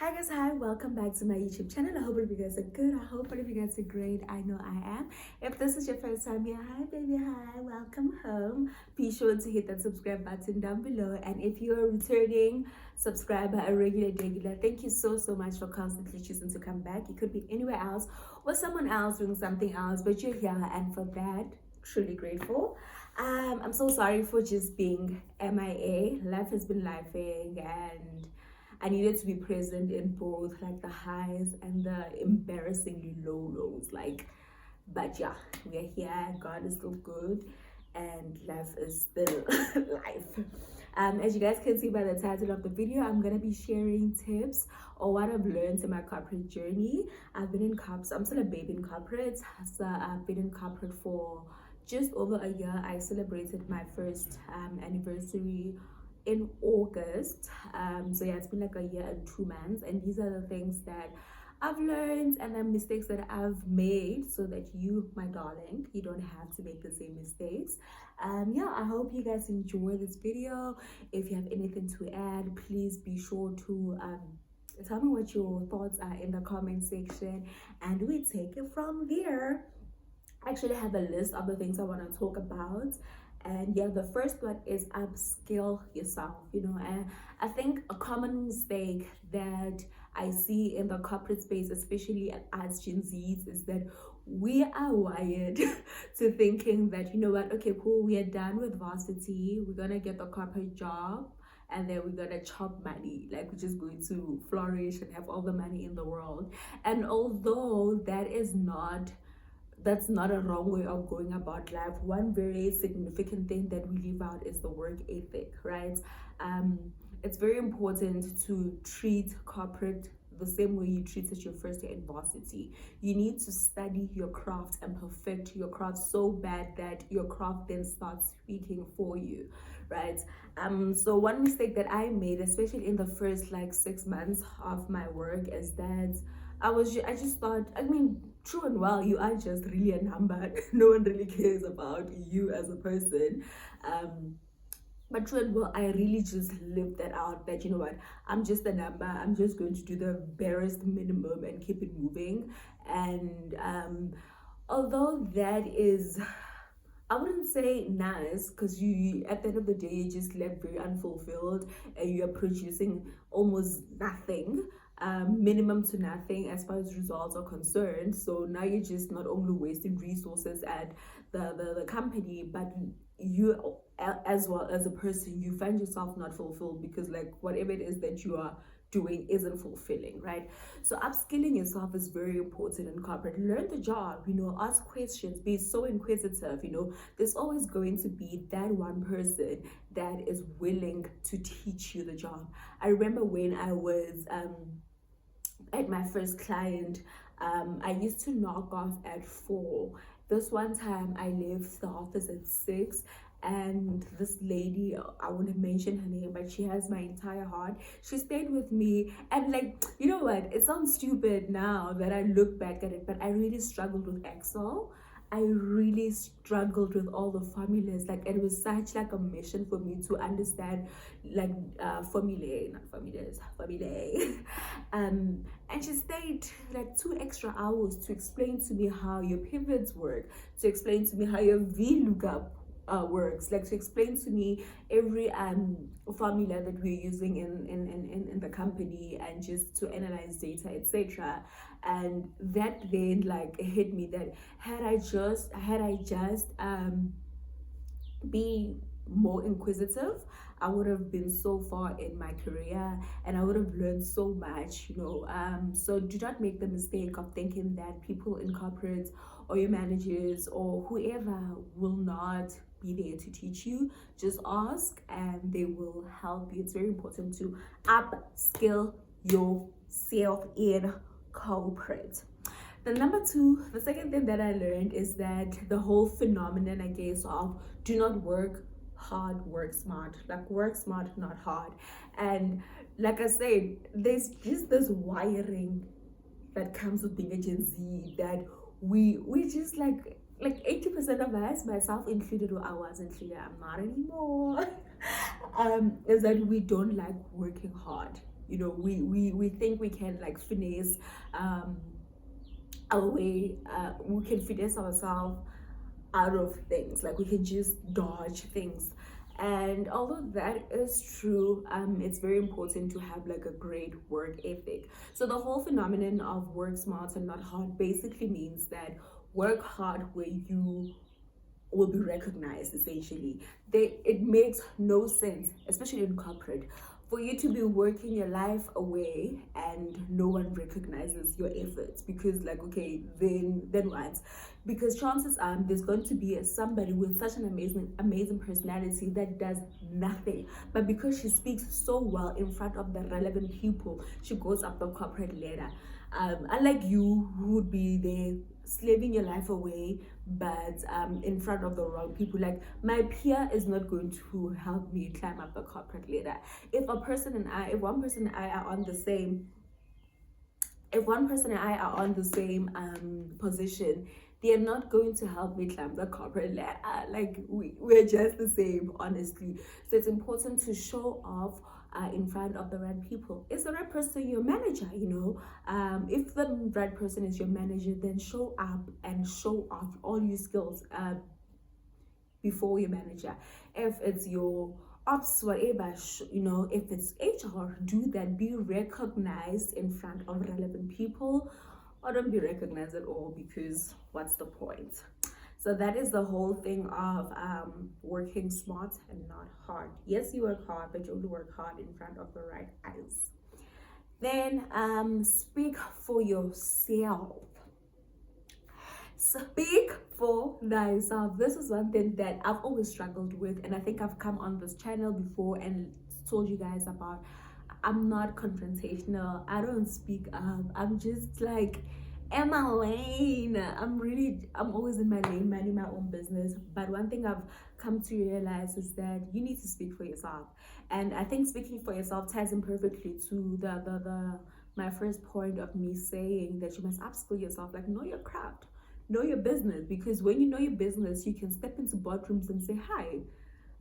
Hi guys, hi, welcome back to my YouTube channel. I hope all of you guys are good. I hope all of you guys are great. I know I am. If this is your first time here, hi baby, hi, welcome home. Be sure to hit that subscribe button down below. And if you're a returning subscriber, a regular, thank you so much for constantly choosing to come back. You could be anywhere else or someone else doing something else, but you're here, and for that, truly grateful. I'm so sorry for just being MIA. Life has been lifing, and I needed to be present in both like the highs and the embarrassingly low lows. But yeah, we are here. God is still good, and life is still life. As you guys can see by the title of the video, I'm gonna be sharing tips or what I've learned in my corporate journey. I've been in corps. I'm still a baby in corporate, so I've been in corporate for just over a year. I celebrated my first anniversary in August. So yeah, it's been like a year and 2 months, and these are the things that I've learned and the mistakes that I've made, so that you, my darling, you don't have to make the same mistakes. Yeah, I hope you guys enjoy this video. If you have anything to add, please be sure to tell me what your thoughts are in the comment section, and we take it from there. I actually have a list of the things I want to talk about. And yeah, the first one is upskill yourself. And I think a common mistake that I see in the corporate space, especially as Gen Zs, is that we are wired to thinking that, you know what, okay, cool, we are done with varsity, we're gonna get the corporate job, and then we're gonna chop money, like we're just going to flourish and have all the money in the world. And although that's not a wrong way of going about life, one very significant thing that we leave out is the work ethic, right? It's very important to treat corporate the same way you treated your first year in varsity. You need to study your craft and perfect your craft so bad that your craft then starts speaking for you, right? So one mistake that I made, especially in the first like 6 months of my work, is that I just thought, I mean, true and well, you are just really a number. No one really cares about you as a person. But true and well, I really just lived that out, that, you know what, I'm just a number. I'm just going to do the barest minimum and keep it moving. And although that is, I wouldn't say nice, because you, at the end of the day, you just left very unfulfilled, and you are producing almost nothing, minimum to nothing as far as results are concerned. So now you're just not only wasting resources at the company, but you as well as a person, you find yourself not fulfilled, because like whatever it is that you are doing isn't fulfilling, right? So upskilling yourself is very important in corporate. Learn the job, ask questions, be so inquisitive. There's always going to be that one person that is willing to teach you the job. I remember when I was at my first client, I used to knock off at 4. This one time I left the office at 6, and this lady, I wouldn't mention her name, but she has my entire heart. She stayed with me, and like, you know what, it sounds stupid now that I look back at it, but I really struggled with Excel. I really struggled with all the formulas. Like, it was such like a mission for me to understand like formulae, not formulas, formulae. And she stayed like 2 extra hours to explain to me how your pivots work, to explain to me how your VLOOKUP works, like to explain to me every formula that we're using in the company, and just to analyze data, etc. And that then like hit me that had I just be more inquisitive, I would have been so far in my career, and I would have learned so much. So do not make the mistake of thinking that people in corporate or your managers or whoever will not be there to teach you. Just ask and they will help you. It's very important to upskill yourself in corporate. The second thing that I learned is that the whole phenomenon, I guess, of do not work hard, work smart. Like, work smart, not hard. And like I said, there's just this wiring that comes with being a Gen Z, that we just like 80% of us, myself included, or I was included, I'm not anymore, is that we don't like working hard. You know, we think we can like finesse our way, we can finesse ourselves out of things, like we can just dodge things. And although that is true, it's very important to have like a great work ethic. So the whole phenomenon of work smart and not hard basically means that work hard where you will be recognized. Essentially, it makes no sense, especially in corporate, for you to be working your life away and no one recognizes your efforts. Because like, okay, then what? Because chances are there's going to be somebody with such an amazing personality that does nothing, but because she speaks so well in front of the relevant people, she goes up the corporate ladder. Unlike you, who would be there slaving your life away, but in front of the wrong people. Like, my peer is not going to help me climb up the corporate ladder. If one person and I are on the same, position, they are not going to help me climb the corporate ladder. Like, we're just the same, honestly. So it's important to show off in front of the right people. Is the right person your manager? You know, if the right person is your manager, then show up and show off all your skills before your manager. If it's your ops, whatever, you know, if it's HR, do that. Be recognized in front of relevant people, or don't be recognized at all, because what's the point? So that is the whole thing of working smart and not hard. Yes, you work hard, but you only work hard in front of the right eyes. Then speak for yourself. Speak for thyself. This is one thing that I've always struggled with, and I think I've come on this channel before and told you guys about. I'm not confrontational. I don't speak up. I'm just like in my lane. I'm always in my lane, minding my own business. But one thing I've come to realize is that you need to speak for yourself. And I think speaking for yourself ties in perfectly to the my first point of me saying that you must upskill yourself. Like, know your craft, know your business, because when you know your business, you can step into boardrooms and say, hi,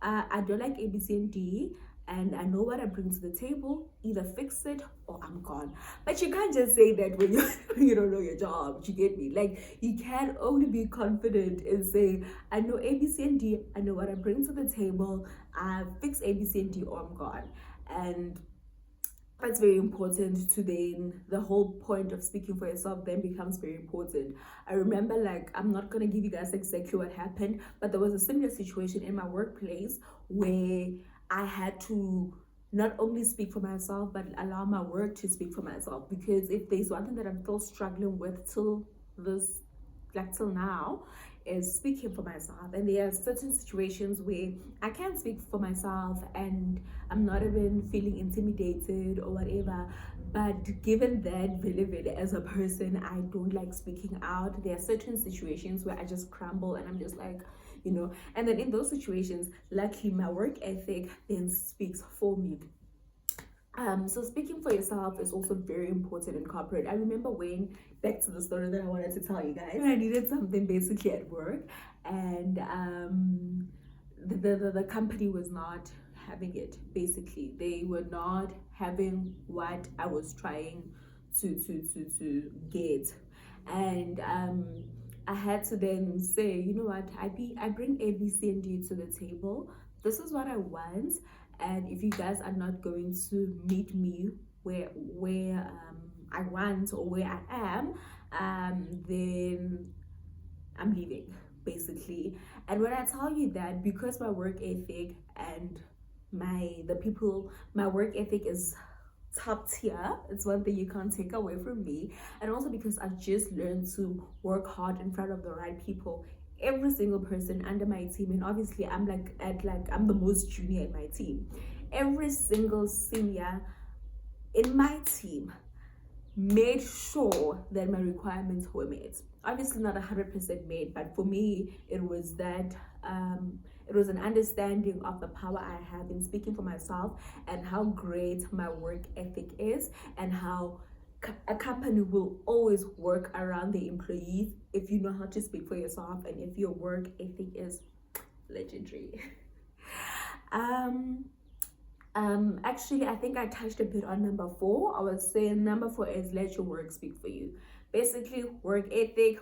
I don't like A, B, C, and D, and I know what I bring to the table. Either fix it or I'm gone. But you can't just say that when you don't know your job. You get me? Like, you can only be confident and say, I know A, B, C, and D. I know what I bring to the table. I fix A, B, C, and D, or I'm gone. And that's very important to then the whole point of speaking for yourself then becomes very important. I remember, like, I'm not gonna give you guys exactly what happened, but there was a similar situation in my workplace where I had to not only speak for myself but allow my work to speak for myself. Because if there's one thing that I'm still struggling with till now, is speaking for myself. And there are certain situations where I can't speak for myself and I'm not even feeling intimidated or whatever. But given that really as a person, I don't like speaking out, there are certain situations where I just crumble and I'm just like, you know. And then in those situations, luckily my work ethic then speaks for me. So speaking for yourself is also very important in corporate. I remember when, back to the story that I wanted to tell you guys, I needed something basically at work, and the company was not having it. Basically, they were not having what I was trying to get, and I had to then say, you know what, I bring A, B, C, and D to the table. This is what I want, and if you guys are not going to meet me where I want or where I am, then I'm leaving, basically. And when I tell you that, because my work ethic and my work ethic is top tier, it's one thing you can't take away from me. And also because I've just learned to work hard in front of the right people. Every single person under my team, and obviously I'm I'm the most junior in my team, every single senior in my team made sure that my requirements were met. Obviously not 100% made, but for me it was that it was an understanding of the power I have in speaking for myself, and how great my work ethic is, and how a company will always work around the employees if you know how to speak for yourself and if your work ethic is legendary. Actually, I think I touched a bit on number 4. I was saying number 4 is let your work speak for you. Basically, work ethic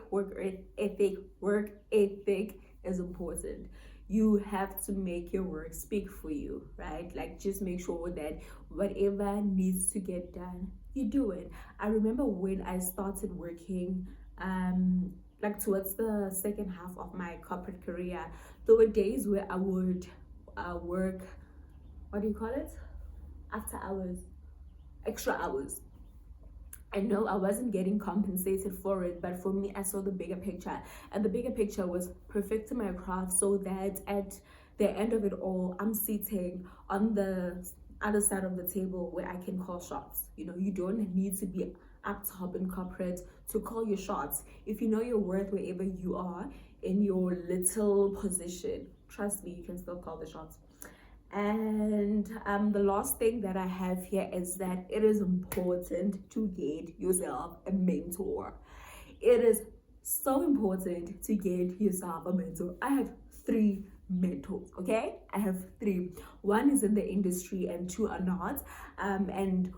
is important. You have to make your work speak for you, right? Like, just make sure that whatever needs to get done, you do it. I remember when I started working, like towards the second half of my corporate career, there were days where I would work, what do you call it, after hours, extra hours. I know I wasn't getting compensated for it, but for me, I saw the bigger picture, and the bigger picture was perfecting my craft so that at the end of it all, I'm sitting on the other side of the table where I can call shots. You know, you don't need to be up top in corporate to call your shots. If you know your worth wherever you are in your little position, trust me, you can still call the shots. And the last thing that I have here is that it is important to get yourself a mentor. It is so important to get yourself a mentor. I have 3 mentors, okay? I have 3. One is in the industry and 2 are not. And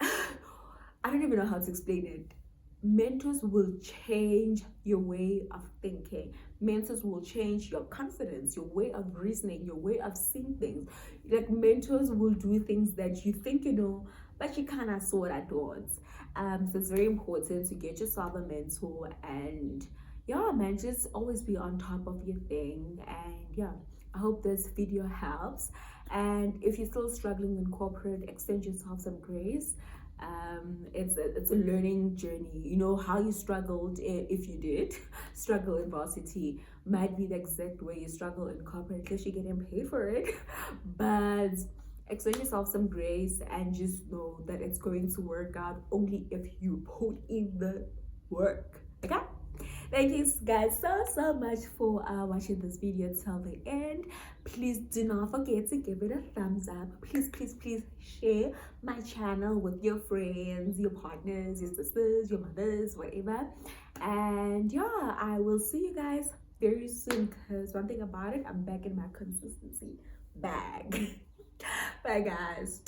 I don't even know how to explain it. Mentors will change your way of thinking. Mentors will change your confidence, your way of reasoning, your way of seeing things. Like, mentors will do things that you think you know, but you kind of sort of don't. So it's very important to get yourself a mentor, and yeah, man, just always be on top of your thing. And yeah, I hope this video helps. And if you're still struggling in corporate, extend yourself some grace. It's a learning journey. You know how you struggled, if you did struggle in varsity, might be the exact way you struggle in corporate. At least you're getting paid for it. But extend yourself some grace and just know that it's going to work out only if you put in the work. Okay, thank you guys so much for watching this video till the end. Please do not forget to give it a thumbs up. Please share my channel with your friends, your partners, your sisters, your mothers, whatever. And yeah, I will see you guys very soon, because one thing about it, I'm back in my consistency bag. Bye guys.